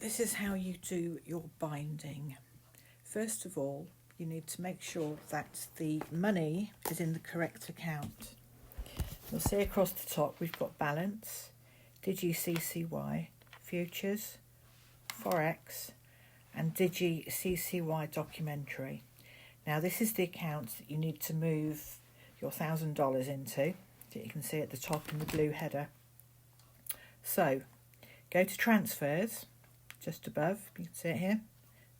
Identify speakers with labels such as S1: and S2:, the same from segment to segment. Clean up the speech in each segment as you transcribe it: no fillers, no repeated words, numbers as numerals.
S1: This is how you do your binding. First of all, you need to make sure that the money is in the correct account. You'll see across the top we've got balance, DigiCCY, futures, forex, and DigiCCY documentary. Now this is the account that you need to move your $1,000 into, that you can see at the top in the blue header. So go to transfers, just above, you can see it here,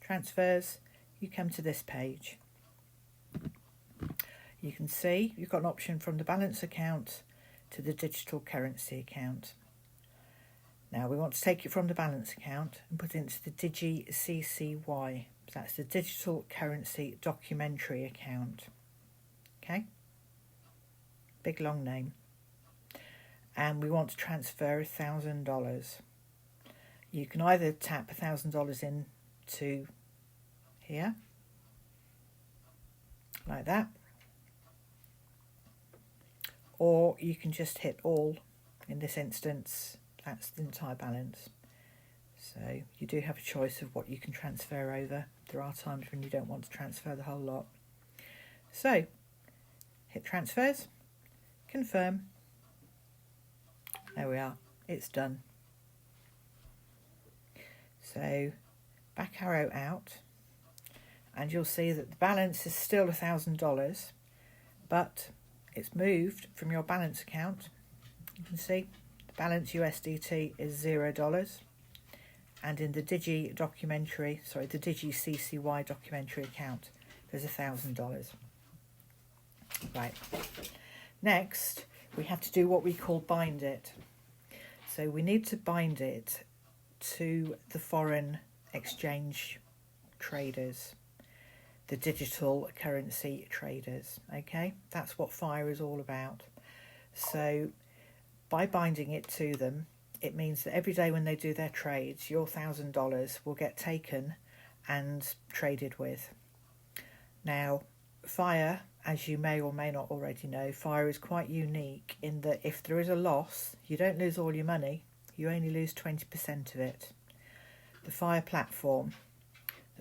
S1: transfers, you come to this page. You can see you've got an option from the balance account to the digital currency account. Now we want to take it from the balance account and put it into the DigiCCY. That's the digital currency documentary account. Okay? Big long name. And we want to transfer $1,000. You can either tap $1,000 into here, like that, or you can just hit all. In this instance, that's the entire balance. So you do have a choice of what you can transfer over. There are times when you don't want to transfer the whole lot. So hit transfers, confirm. There we are, it's done. So back arrow out, and you'll see that the balance is still $1,000, but it's moved from your balance account. You can see the balance USDT is $0, and in the DigiCCY documentary account, there's $1,000. Right. Next, we have to do what we call bind it. So we need to bind it to the foreign exchange traders, the digital currency traders. Okay, that's what FIRE is all about. So by binding it to them, it means that every day when they do their trades, your $1,000 will get taken and traded with. Now, FIRE, as you may or may not already know, FIRE is quite unique in that if there is a loss, you don't lose all your money, you only lose 20% of it. The FIRE platform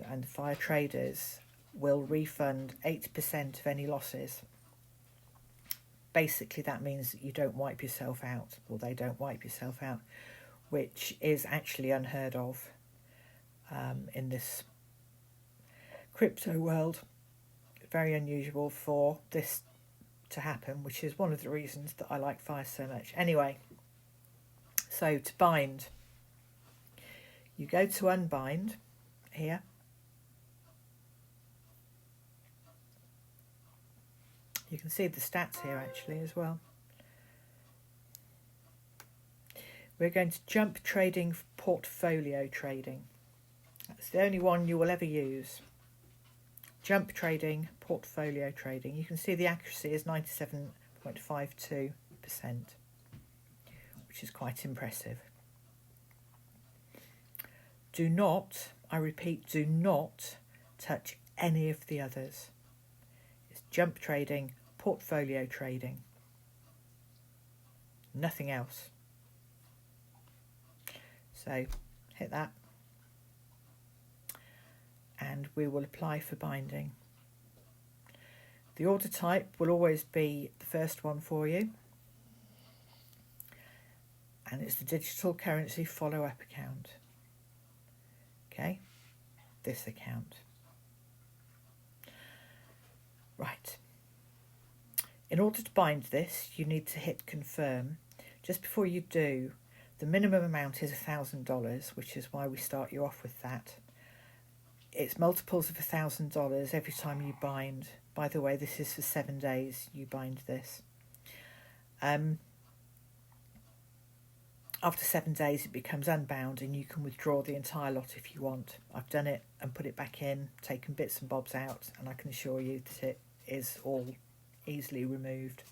S1: and the FIRE traders will refund 80% of any losses. Basically, that means that you don't wipe yourself out, or they don't wipe yourself out, which is actually unheard of in this crypto world. Very unusual for this to happen, which is one of the reasons that I like FIRE so much. Anyway, so to bind, you go to unbind here. You can see the stats here actually as well. We're going to jump trading portfolio trading. That's the only one you will ever use. Jump trading, portfolio trading. You can see the accuracy is 97.52%, which is quite impressive. Do not, I repeat, do not touch any of the others. It's jump trading, portfolio trading. Nothing else. So hit that. And we will apply for binding. The order type will always be the first one for you. And it's the digital currency follow-up account. Okay, this account. Right. In order to bind this, you need to hit confirm. Just before you do, the minimum amount is $1,000, which is why we start you off with that. It's multiples of $1,000 every time you bind. By the way, this is for 7 days you bind this. After 7 days it becomes unbound and you can withdraw the entire lot if you want. I've done it and put it back in, taken bits and bobs out, and I can assure you that it is all easily removed.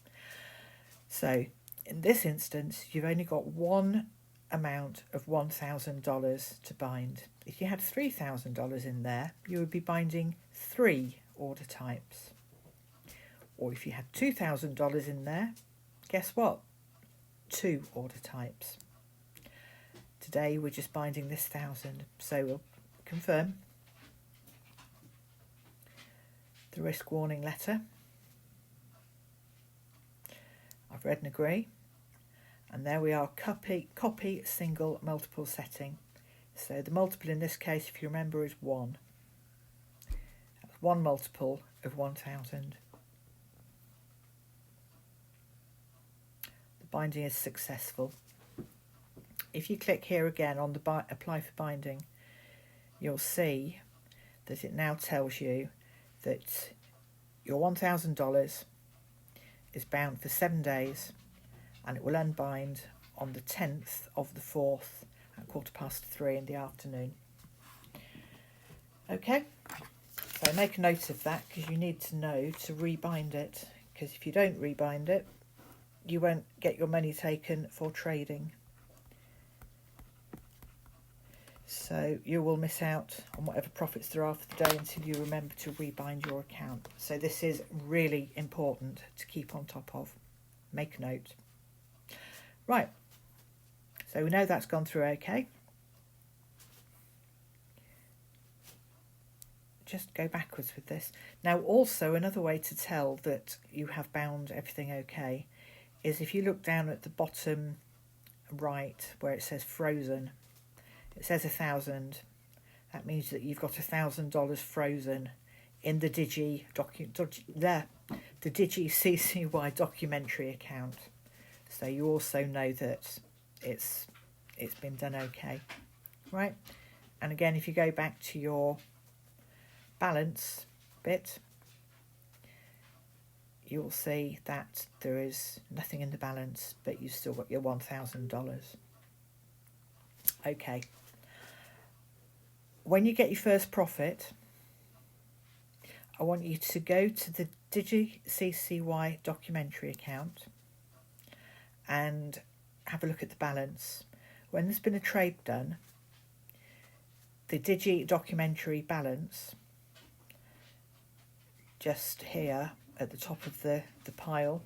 S1: So in this instance, you've only got one amount of $1,000 to bind. If you had $3,000 in there, you would be binding 3 order types. Or if you had $2,000 in there, guess what? 2 order types. Today we're just binding this 1,000. So we'll confirm the risk warning letter. I've read and agree. And there we are, copy single multiple setting. So the multiple in this case, if you remember, is 1. That's 1 multiple of 1,000. The binding is successful. If you click here again on the apply for binding, you'll see that it now tells you that your $1,000 is bound for 7 days, and it will unbind on the 10th of the 4th at 3:15 in the afternoon. Okay, so make a note of that, because you need to know to rebind it, because if you don't rebind it, you won't get your money taken for trading. So you will miss out on whatever profits there are for the day until you remember to rebind your account. So this is really important to keep on top of. Make a note. Right, so we know that's gone through okay. Just go backwards with this. Now also another way to tell that you have bound everything okay is if you look down at the bottom right where it says frozen. It says 1,000. That means that you've got $1,000 frozen in the Digi CCY documentary account. So you also know that it's been done okay, right? And again, if you go back to your balance bit, you'll see that there is nothing in the balance, but you've still got your $1,000. Okay. When you get your first profit, I want you to go to the Digi CCY documentary account and have a look at the balance. When there's been a trade done, the Digi documentary balance, just here at the top of the pile,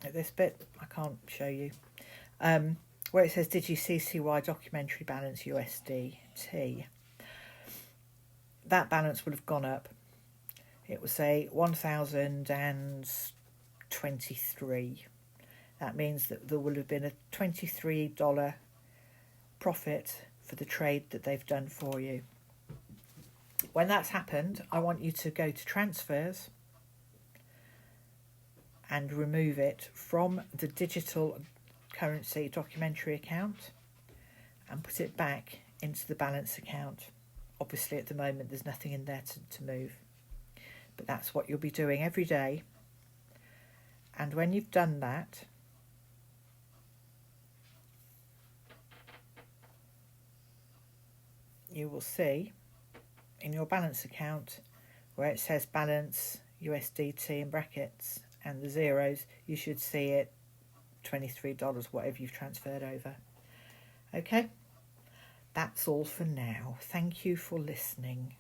S1: at this bit, I can't show you, where it says Digi CCY documentary balance USDT, that balance would have gone up. It would say 1,023. That means that there will have been a $23 profit for the trade that they've done for you. When that's happened, I want you to go to transfers and remove it from the digital currency documentary account and put it back into the balance account. Obviously at the moment there's nothing in there to move, but that's what you'll be doing every day. And when you've done that, you will see in your balance account where it says balance USDT in brackets and the zeros, you should see it $23, whatever you've transferred over. Okay, that's all for now. Thank you for listening.